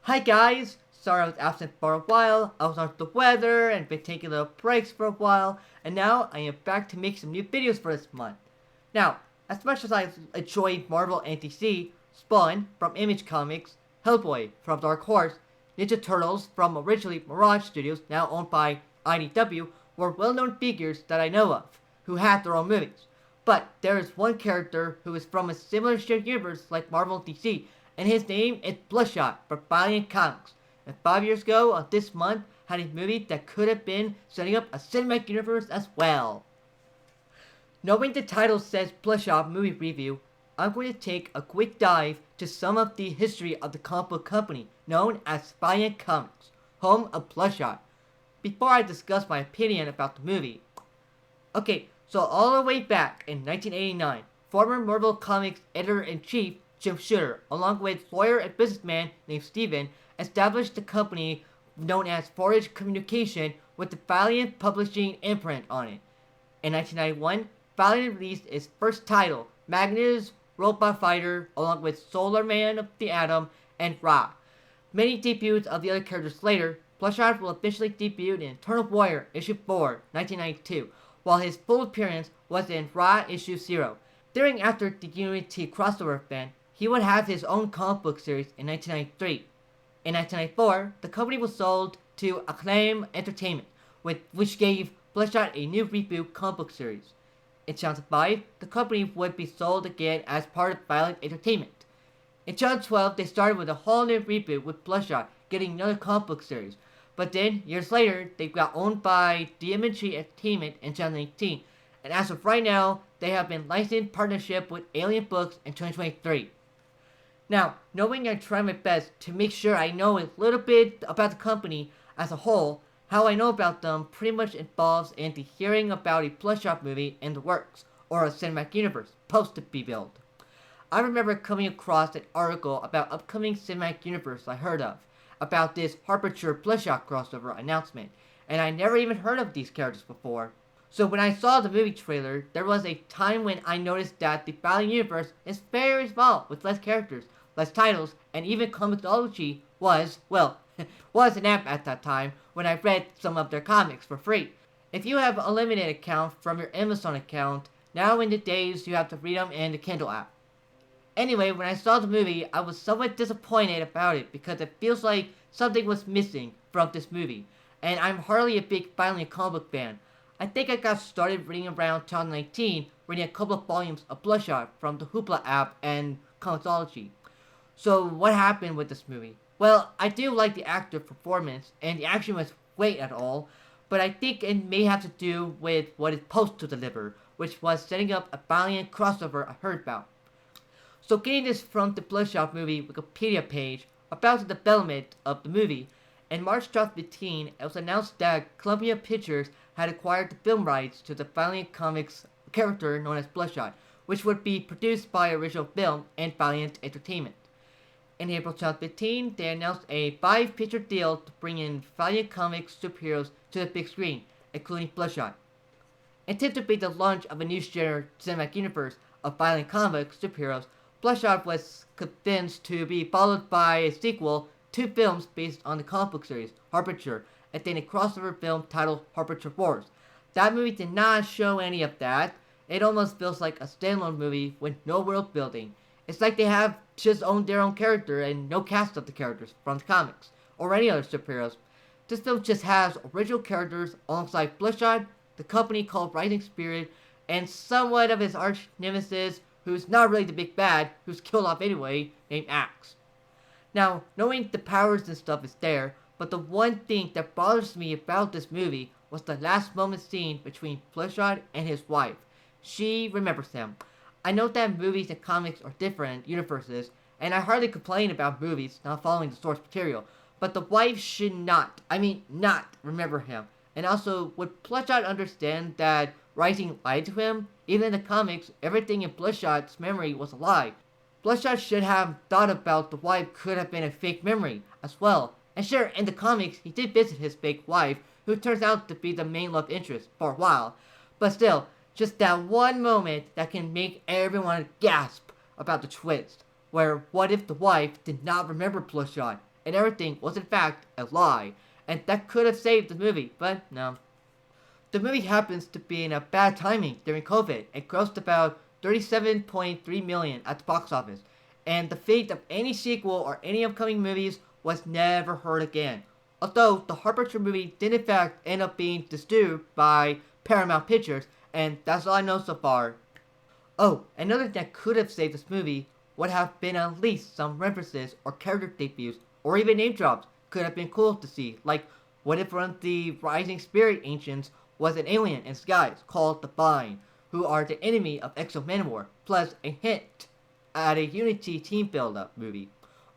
Hi guys! Sorry I was absent for a while. I was under the weather and been taking little breaks for a while, and now I am back to make some new videos for this month. Now, as much as I enjoy Marvel and DC, Spawn from Image Comics, Hellboy from Dark Horse, Ninja Turtles from originally Mirage Studios, now owned by IDW, were well-known figures that I know of, who had their own movies. But there is one character who is from a similar shared universe like Marvel and DC, and his name is Bloodshot from Valiant Comics. And 5 years ago, this month, had a movie that could have been setting up a cinematic universe as well. Knowing the title says Bloodshot Movie Review, I'm going to take a quick dive to some of the history of the comic book company known as Valiant Comics, home of Bloodshot, before I discuss my opinion about the movie. Okay, so all the way back in 1989, former Marvel Comics editor-in-chief Jim Shooter, along with lawyer and businessman named Steven, established the company known as Forage Communication with the Valiant Publishing imprint on it. In 1991, Valiant released its first title, Magnus Robot Fighter, along with Solar Man of the Atom and Ra. Many debuts of the other characters later, Bloodshot will officially debut in Eternal Warrior issue 4, 1992, while his full appearance was in Ra issue 0. During after the Unity crossover event, he would have his own comic book series in 1993. In 1994, the company was sold to Acclaim Entertainment, which gave Bloodshot a new reboot comic book series. In 2005, the company would be sold again as part of Valiant Entertainment. In 2012, they started with a whole new reboot with Bloodshot getting another comic book series. But then, years later, they got owned by DMG Entertainment in 2018, and as of right now, they have been licensed partnership with Alien Books in 2023. Now, knowing I'm trying my best to make sure I know a little bit about the company as a whole, how I know about them pretty much involves in the hearing about a Bloodshot movie in the works, or a cinematic universe, post to be built. I remember coming across an article about upcoming cinematic universe I heard of, about this Harbinger Bloodshot crossover announcement, and I never even heard of these characters before. So when I saw the movie trailer, there was a time when I noticed that the Valiant universe is very small, with less characters, less titles, and even comicsology was an app at that time when I read some of their comics for free. If you have a limited account from your Amazon account, now in the days you have to read them in the Kindle app. Anyway, when I saw the movie, I was somewhat disappointed about it because it feels like something was missing from this movie, and I'm hardly a big Valiant comic book fan. I think I got started reading around 2019, reading a couple of volumes of Bloodshot from the Hoopla app and Comicsology. So what happened with this movie? Well, I do like the actor performance, and the action was great at all, but I think it may have to do with what it's supposed to deliver, which was setting up a Valiant crossover I heard about. So getting this from the Bloodshot movie Wikipedia page about the development of the movie, in March 2015, it was announced that Columbia Pictures had acquired the film rights to the Valiant Comics character known as Bloodshot, which would be produced by Original Film and Valiant Entertainment. In April 2015, they announced a 5-picture deal to bring in Valiant Comics superheroes to the big screen, including Bloodshot. Intended to be the launch of a new shared cinematic universe of Valiant Comics superheroes, Bloodshot was convinced to be followed by a sequel, 2 films based on the comic book series, Harbinger, and then a crossover film titled Harbinger Wars. That movie did not show any of that. It almost feels like a standalone movie with no world building. It's like they have just owned their own character and no cast of the characters from the comics, or any other superheroes. This film just has original characters alongside Bloodshot, the company called Rising Spirit, and somewhat of his arch nemesis, who's not really the big bad, who's killed off anyway, named Axe. Now, knowing the powers and stuff is there, but the one thing that bothers me about this movie was the last moment scene between Bloodshot and his wife. She remembers him. I know that movies and comics are different universes, and I hardly complain about movies not following the source material, but the wife should not remember him. And also, would Bloodshot understand that Rising lied to him? Even in the comics, everything in Bloodshot's memory was a lie. Bloodshot should have thought about the wife could have been a fake memory as well. And sure, in the comics, he did visit his fake wife, who turns out to be the main love interest for a while. But still, just that one moment that can make everyone gasp about the twist, where what if the wife did not remember Bloodshot, and everything was in fact a lie, and that could have saved the movie, but no. The movie happens to be in a bad timing during COVID and grossed about 37.3 million at the box office, and the fate of any sequel or any upcoming movies was never heard again. Although the Harbinger movie did in fact end up being distributed by Paramount Pictures, and that's all I know so far. Oh, another thing that could have saved this movie would have been at least some references or character debuts or even name drops. Could have been cool to see. Like, what if one of the Rising Spirit Ancients was an alien in disguise called the Bind, who are the enemy of Exo Manowar, plus a hint at a Unity team build-up movie.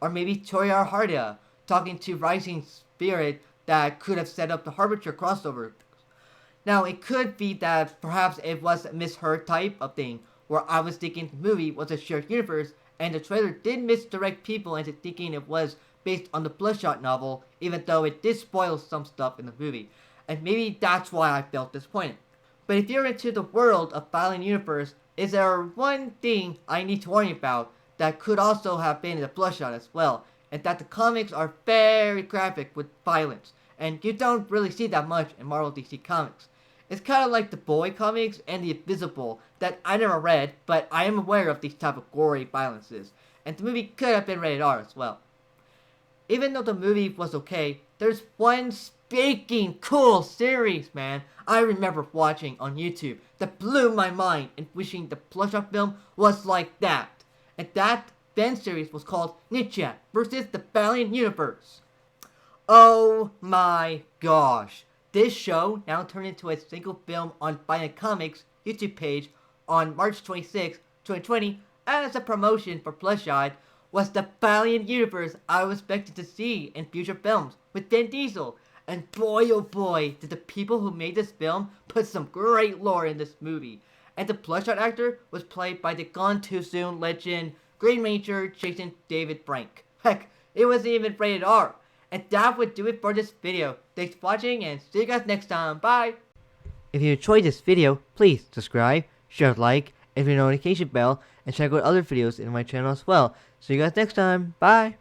Or maybe Toyar Harda talking to Rising Spirit that could have set up the Harbinger crossover. Now, it could be that perhaps it was a misheard type of thing, where I was thinking the movie was a shared universe, and the trailer did misdirect people into thinking it was based on the Bloodshot novel, even though it did spoil some stuff in the movie. And maybe that's why I felt disappointed. But if you're into the world of Valiant Universe, is there one thing I need to warn you about that could also have been in the Bloodshot as well, and that the comics are very graphic with violence, and you don't really see that much in Marvel DC Comics. It's kind of like the Boy comics and the Invisible that I never read, but I am aware of these type of gory violences, and the movie could have been rated R as well. Even though the movie was okay, there's one speaking cool series, man, I remember watching on YouTube that blew my mind and wishing the Bloodshot film was like that. And that then series was called Ninja vs. the Valiant Universe. Oh my gosh. This show now turned into a single film on Valiant Comics' YouTube page on March 26, 2020 as a promotion for Bloodshot was the Valiant Universe I was expected to see in future films with Vin Diesel. And boy oh boy, did the people who made this film put some great lore in this movie. And the Bloodshot actor was played by the Gone Too Soon legend Green Ranger Jason David Frank. Heck, it wasn't even rated R. And that would do it for this video. Thanks for watching and see you guys next time. Bye! If you enjoyed this video, please subscribe, share, like, and hit the notification bell, and check out other videos in my channel as well. See you guys next time. Bye!